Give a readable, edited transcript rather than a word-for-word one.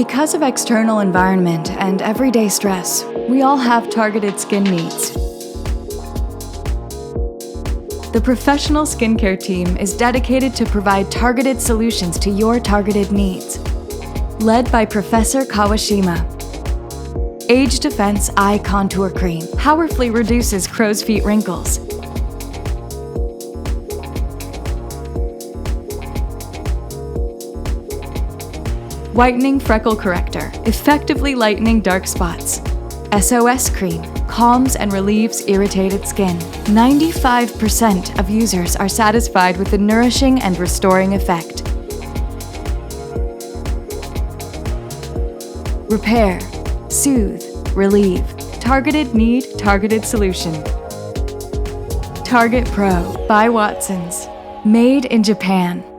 Because of external environment and everyday stress, we all have targeted skin needs. The professional skincare team is dedicated to provide targeted solutions to your targeted needs. Led by Professor Kawashima. Age Defense Eye Contour Cream powerfully reduces crow's feet wrinkles. Whitening Freckle Corrector, effectively lightening dark spots. SOS Cream calms and relieves irritated skin. 95% of users are satisfied with the nourishing and restoring effect. Repair, soothe, relieve. Targeted need, targeted solution. Target Pro by Watsons. Made in Japan.